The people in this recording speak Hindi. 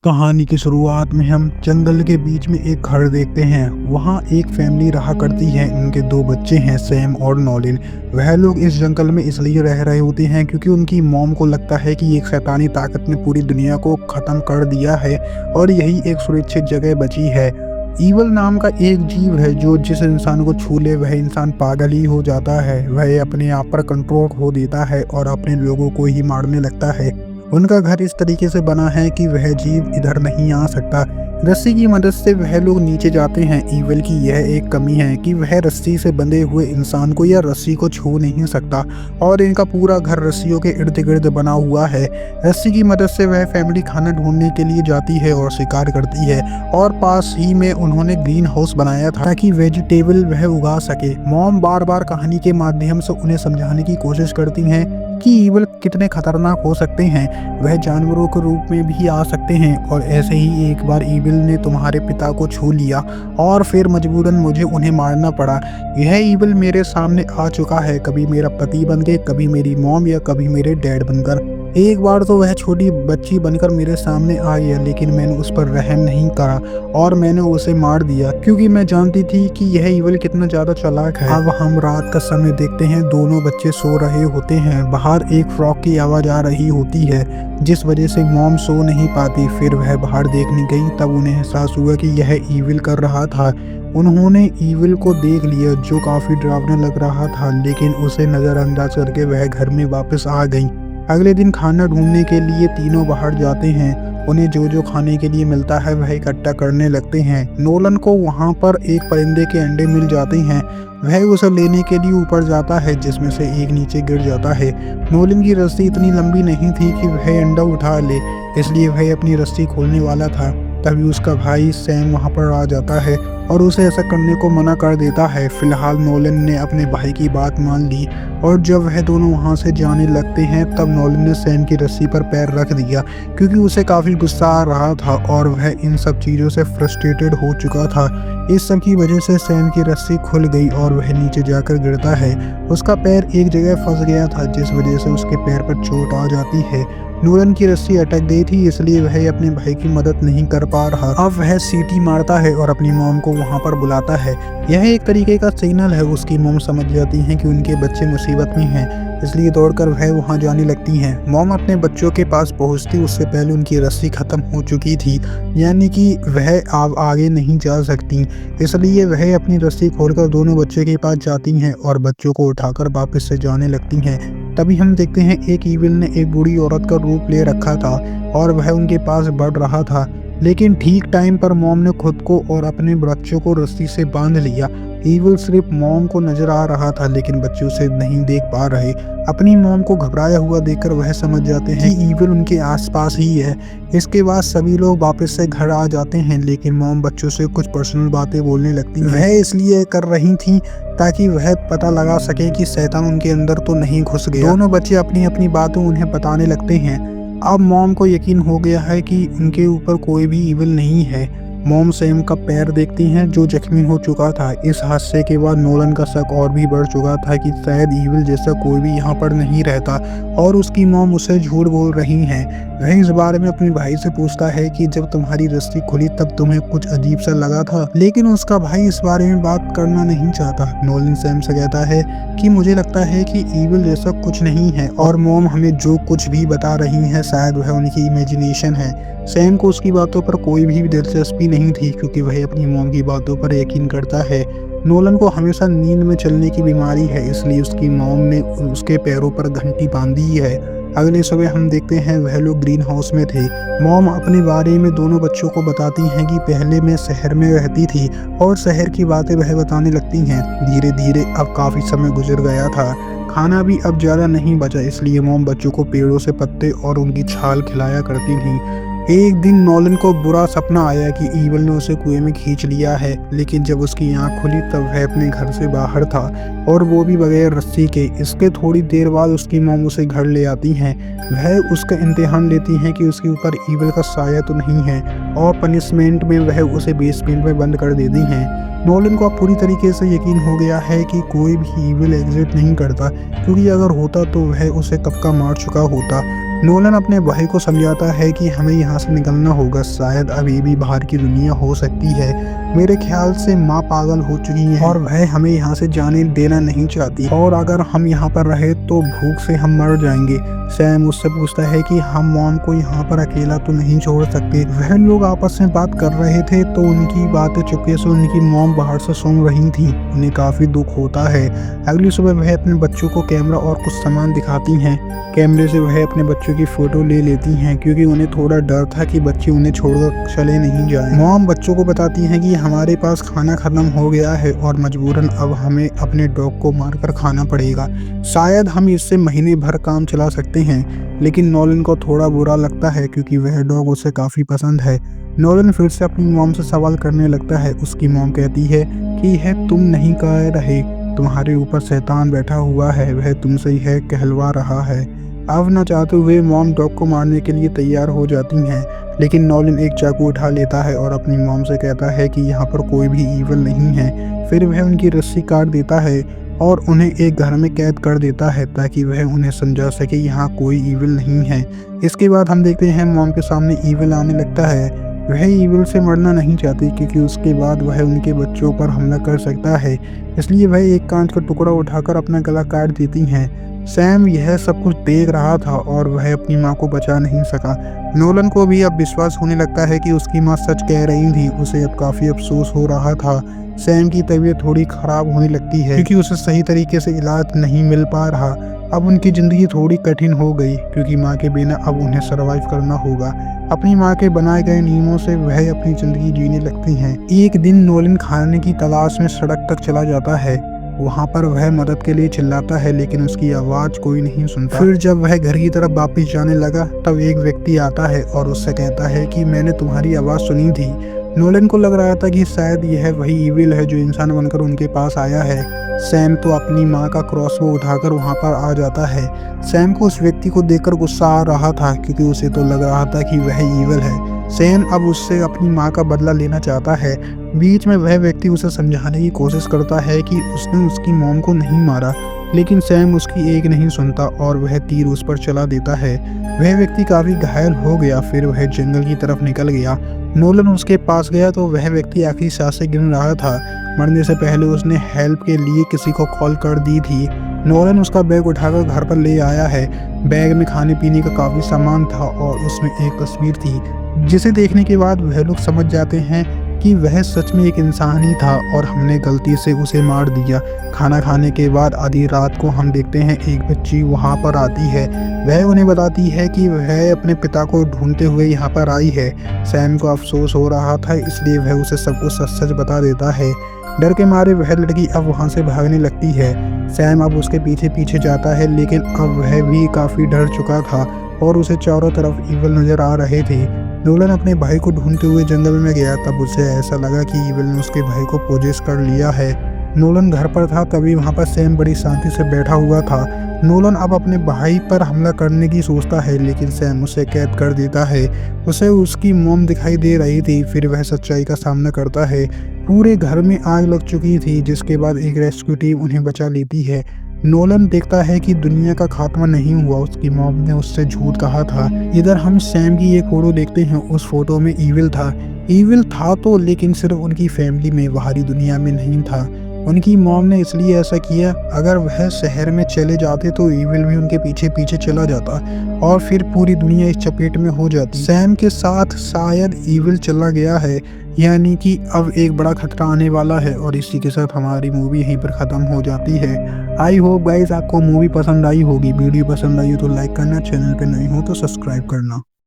कहानी की शुरुआत में हम जंगल के बीच में एक घर देखते हैं। वहाँ एक फैमिली रहा करती है। उनके दो बच्चे हैं, सैम और नॉलिन। वह लोग इस जंगल में इसलिए रह रहे होते हैं क्योंकि उनकी मॉम को लगता है कि एक शैतानी ताकत ने पूरी दुनिया को खत्म कर दिया है और यही एक सुरक्षित जगह बची है। ईवल नाम का एक जीव है जो जिस इंसान को छू ले वह इंसान पागल ही हो जाता है। वह अपने आप पर कंट्रोल खो देता है और अपने लोगों को ही मारने लगता है। उनका घर इस तरीके से बना है कि वह जीव इधर नहीं आ सकता। रस्सी की मदद से वह लोग नीचे जाते हैं। ईवल की यह एक कमी है कि वह रस्सी से बंधे हुए इंसान को या रस्सी को छू नहीं सकता और इनका पूरा घर रस्सियों के इर्द गिर्द बना हुआ है। रस्सी की मदद से वह फैमिली खाना ढूंढने के लिए जाती है और शिकार करती है और पास ही में उन्होंने ग्रीन हाउस बनाया था ताकि वेजिटेबल वह उगा सके। मॉम बार बार कहानी के माध्यम से उन्हें समझाने की कोशिश करती हैं कि ईवल कितने खतरनाक हो सकते हैं। वह जानवरों के रूप में भी आ सकते हैं और ऐसे ही एक बार ईवल ने तुम्हारे पिता को छू लिया और फिर मजबूरन मुझे उन्हें मारना पड़ा। यह ईवल मेरे सामने आ चुका है, कभी मेरा पति बन के, कभी मेरी मॉम या कभी मेरे डैड बनकर। एक बार तो वह छोटी बच्ची बनकर मेरे सामने आ गया, लेकिन मैंने उस पर रहम नहीं करा और मैंने उसे मार दिया क्योंकि मैं जानती थी कि यह ईवल कितना ज्यादा चालाक है। अब हम रात का समय देखते हैं। दोनों बच्चे सो रहे होते हैं। बाहर एक फ्रॉग की आवाज आ रही होती है जिस वजह से मॉम सो नहीं पाती। फिर वह बाहर देखने गई, तब उन्हें एहसास हुआ कि यह ईवल कर रहा था। उन्होंने ईवल को देख लिया जो काफी डरावना लग रहा था, लेकिन उसे नजरअंदाज करके वह घर में वापस आ गई। अगले दिन खाना ढूंढने के लिए तीनों बाहर जाते हैं। उन्हें जो जो खाने के लिए मिलता है वह इकट्ठा करने लगते हैं। नोलन को वहां पर एक परिंदे के अंडे मिल जाते हैं। वह उसे लेने के लिए ऊपर जाता है जिसमें से एक नीचे गिर जाता है। नोलन की रस्सी इतनी लंबी नहीं थी कि वह अंडा उठा ले, इसलिए वह अपनी रस्सी खोलने वाला था। तभी उसका भाई सैम वहां पर आ जाता है और उसे ऐसा करने को मना कर देता है। फिलहाल नोलन ने अपने भाई की बात मान ली और जब वह दोनों वहां से जाने लगते हैं तब नोलन ने सैम की रस्सी पर पैर रख दिया क्योंकि उसे काफी गुस्सा आ रहा था और वह इन सब चीजों से फ्रस्ट्रेटेड हो चुका था। इस सब की वजह से सैम की रस्सी खुल गई और वह नीचे जाकर गिरता है। उसका पैर एक जगह फंस गया था जिस वजह से उसके पैर पर चोट आ जाती है। नोलन की रस्सी अटक गई थी इसलिए वह अपने भाई की मदद नहीं कर पा रहा। अब वह सीटी मारता है और अपनी मॉम को वहां पर बुलाता है। यह एक तरीके का सिग्नल है। उसकी मॉम समझ जाती हैं कि उनके बच्चे मुसीबत में हैं, इसलिए दौड़कर वह वहां जाने लगती हैं। मॉम अपने बच्चों के पास पहुंचती उससे पहले उनकी रस्सी खत्म हो चुकी थी, यानी कि वह अब आगे नहीं जा सकती। इसलिए वह अपनी रस्सी खोलकर दोनों बच्चों के पास जाती हैं और बच्चों को उठाकर वापस से जाने लगती हैं। तभी हम देखते हैं एक ईविल ने एक बूढ़ी औरत का रूप ले रखा था और वह उनके पास बढ़ रहा था, लेकिन ठीक टाइम पर मॉम ने खुद को और अपने बच्चों को रस्सी से बांध लिया। ईविल सिर्फ मॉम को नजर आ रहा था लेकिन बच्चे उसे नहीं देख पा रहे। अपनी मॉम को घबराया हुआ देखकर वह समझ जाते हैं कि ईविल उनके आसपास ही है। इसके बाद सभी लोग वापस से घर आ जाते हैं, लेकिन मॉम बच्चों से कुछ पर्सनल बातें बोलने लगती हैं। वह इसलिए कर रही थी ताकि वह पता लगा सके कि शैतान उनके अंदर तो नहीं घुस गया। दोनों बच्चे अपनी अपनी बातें उन्हें बताने लगते हैं। अब मॉम को यकीन हो गया है कि उनके ऊपर कोई भी ईविल नहीं है। मॉम सैम का पैर देखती हैं जो जख्मी हो चुका था। इस हादसे के बाद नोलन का शक और भी बढ़ चुका था कि शायद ईविल जैसा कोई भी यहाँ पर नहीं रहता और उसकी मॉम उसे झूठ बोल रही हैं। वह इस बारे में अपने भाई से पूछता है कि जब तुम्हारी रस्सी खुली तब तुम्हें कुछ अजीब सा लगा था, लेकिन उसका भाई इस बारे में बात करना नहीं चाहता। नोलन सैम से कहता है कि मुझे लगता है कि ईविल जैसा कुछ नहीं है और मॉम हमें जो कुछ भी बता रही है शायद वह उनकी इमेजिनेशन है। सैम को उसकी बातों पर कोई भी दिलचस्पी नहीं थी क्योंकि वह अपनी मॉम की बातों पर यकीन करता है। नोलन को हमेशा नींद में चलने की बीमारी है, इसलिए उसकी मॉम ने उसके पैरों पर घंटी बांधी है। अगले सुबह हम देखते हैं वह लोग ग्रीन हाउस में थे। मॉम अपने बारे में दोनों बच्चों को बताती हैं कि पहले मैं शहर में रहती थी और शहर की बातें वह बताने लगती हैं। धीरे धीरे अब काफ़ी समय गुजर गया था। खाना भी अब ज़्यादा नहीं बचा, इसलिए मॉम बच्चों को पेड़ों से पत्ते और उनकी छाल खिलाया करती थी। एक दिन नोलन को बुरा सपना आया कि ईविल ने उसे कुएं में खींच लिया है, लेकिन जब उसकी आंख खुली तब वह अपने घर से बाहर था और वो भी बगैर रस्सी के। इसके थोड़ी देर बाद उसकी मॉम उसे घर ले आती हैं। वह उसका इम्तिहान लेती हैं कि उसके ऊपर ईविल का साया तो नहीं है और पनिशमेंट में वह उसे बेसमेंट में बंद कर देती हैं। नोलन को अब पूरी तरीके से यकीन हो गया है कि कोई भी ईविल एग्जिट नहीं करता, क्योंकि अगर होता तो वह उसे कब का मार चुका होता। नोलन अपने भाई को समझाता है कि हमें यहाँ से निकलना होगा, शायद अभी भी बाहर की दुनिया हो सकती है। मेरे ख्याल से माँ पागल हो चुकी है और वह हमें यहाँ से जाने देना नहीं चाहती, और अगर हम यहाँ पर रहे तो भूख से हम मर जाएंगे। सैम उससे पूछता है कि हम मॉम को यहाँ पर अकेला तो नहीं छोड़ सकते। वह लोग आपस में बात कर रहे थे तो उनकी बातें चुपके से उनकी मॉम बाहर से सुन रही थी। उन्हें काफी दुख होता है। अगली सुबह वह अपने बच्चों को कैमरा और कुछ सामान दिखाती हैं। कैमरे से वह अपने बच्चों की फोटो ले लेती हैं क्योंकि उन्हें थोड़ा डर था कि बच्चे उन्हें छोड़कर चले नहीं जाएं। मॉम बच्चों को बताती हैं कि हमारे पास खाना खत्म हो गया है और मजबूरन अब हमें अपने डॉग को मारकर खाना पड़ेगा। शायद हम इससे महीने भर काम चला सकते हैं। लेकिन नोलन को थोड़ा बुरा लगता है क्योंकि वह डॉग उसे काफी पसंद है। नोलन फिर से अपनी मॉम से सवाल करने लगता है। उसकी मॉम कहती है कि यह तुम नहीं कह रहे, तुम्हारे ऊपर शैतान बैठा हुआ है, वह तुमसे यह कहलवा रहा है। अब न चाहते हुए मॉम डॉग को मारने के लिए तैयार हो जाती हैं, लेकिन नोलन एक चाकू उठा लेता है और अपनी मॉम से कहता है कि यहाँ पर कोई भी ईविल नहीं है। फिर वह उनकी रस्सी काट देता है और उन्हें एक घर में कैद कर देता है ताकि वह उन्हें समझा सके यहाँ कोई ईविल नहीं है। इसके बाद हम देखते हैं मॉम के सामने ईविल आने लगता है। वह ईविल से मरना नहीं चाहती क्योंकि उसके बाद वह उनके बच्चों पर हमला कर सकता है, इसलिए वह एक कांच का टुकड़ा उठाकर अपना गला काट देती हैं। सैम यह सब कुछ देख रहा था और वह अपनी माँ को बचा नहीं सका। नोलन को भी अब विश्वास होने लगता है कि उसकी माँ सच कह रही थी। उसे अब काफी अफसोस हो रहा था। सैम की तबीयत थोड़ी खराब होने लगती है क्योंकि उसे सही तरीके से इलाज नहीं मिल पा रहा। अब उनकी जिंदगी थोड़ी कठिन हो गई क्योंकि माँ के बिना अब उन्हें सरवाइव करना होगा। अपनी माँ के बनाए गए नियमों से वह अपनी जिंदगी जीने लगती हैं। एक दिन नोलन खाने की तलाश में सड़क तक चला जाता है। वहाँ पर वह मदद के लिए चिल्लाता है लेकिन उसकी आवाज कोई नहीं सुनता। फिर जब वह घर की तरफ वापस जाने लगा तब एक व्यक्ति आता है और उससे कहता है कि मैंने तुम्हारी आवाज सुनी थी। नोलन को लग रहा था कि शायद यह वही ईविल है जो इंसान बनकर उनके पास आया है। सैम तो अपनी माँ का क्रॉसबो उठाकर वहाँ पर आ जाता है। सैम को उस व्यक्ति को देखकर गुस्सा आ रहा था क्योंकि उसे तो लग रहा था कि वह ईविल है। सैम अब उससे अपनी माँ का बदला लेना चाहता है। बीच में वह व्यक्ति उसे समझाने की कोशिश करता है कि उसने उसकी मॉम को नहीं मारा, लेकिन सैम उसकी एक नहीं सुनता और वह तीर उस पर चला देता है। वह व्यक्ति काफी घायल हो गया। फिर वह जंगल की तरफ निकल गया। नोलन उसके पास गया तो वह व्यक्ति आखिरी सांस से गिर रहा था। मरने से पहले उसने हेल्प के लिए किसी को कॉल कर दी थी। नोलन उसका बैग उठाकर घर पर ले आया है। बैग में खाने पीने का काफी सामान था और उसमें एक तस्वीर थी जिसे देखने के बाद वह लोग समझ जाते हैं कि वह सच में एक इंसान ही था और हमने गलती से उसे मार दिया। खाना खाने के बाद आधी रात को हम देखते हैं एक बच्ची वहाँ पर आती है। वह उन्हें बताती है कि वह अपने पिता को ढूंढते हुए यहाँ पर आई है। सैम को अफसोस हो रहा था इसलिए वह उसे सब कुछ सच सच बता देता है। डर के मारे वह लड़की अब वहाँ से भागने लगती है। सैम अब उसके पीछे पीछे जाता है लेकिन अब वह भी काफ़ी डर चुका था और उसे चारों तरफ ईविल नजर आ रहे थे। नोलन अपने भाई को ढूंढते हुए जंगल में गया तब उसे ऐसा लगा कि ईविल ने उसके भाई को पोजेस कर लिया है। नोलन घर पर था तभी वहाँ पर सैम बड़ी शांति से बैठा हुआ था। नोलन अब अपने भाई पर हमला करने की सोचता है लेकिन सैम उसे कैद कर देता है। उसे उसकी मॉम दिखाई दे रही थी। फिर वह सच्चाई का सामना करता है। पूरे घर में आग लग चुकी थी जिसके बाद एक रेस्क्यू टीम उन्हें बचा लेती है। नोलन देखता है कि दुनिया का खात्मा नहीं हुआ, उसकी मॉम ने उससे झूठ कहा था। इधर हम सैम की एक फोटो देखते हैं। उस फोटो में ईविल था तो लेकिन सिर्फ उनकी फैमिली में, बाहरी दुनिया में नहीं था। उनकी मॉम ने इसलिए ऐसा किया, अगर वह शहर में चले जाते तो ईविल भी उनके पीछे पीछे चला जाता और फिर पूरी दुनिया इस चपेट में हो जाती। सैम के साथ शायद ईविल चला गया है, यानी कि अब एक बड़ा खतरा आने वाला है। और इसी के साथ हमारी मूवी यहीं पर ख़त्म हो जाती है। आई होप गाइस आपको मूवी पसंद आई होगी। वीडियो पसंद आई हो तो लाइक करना, चैनल पे नए हो तो सब्सक्राइब करना।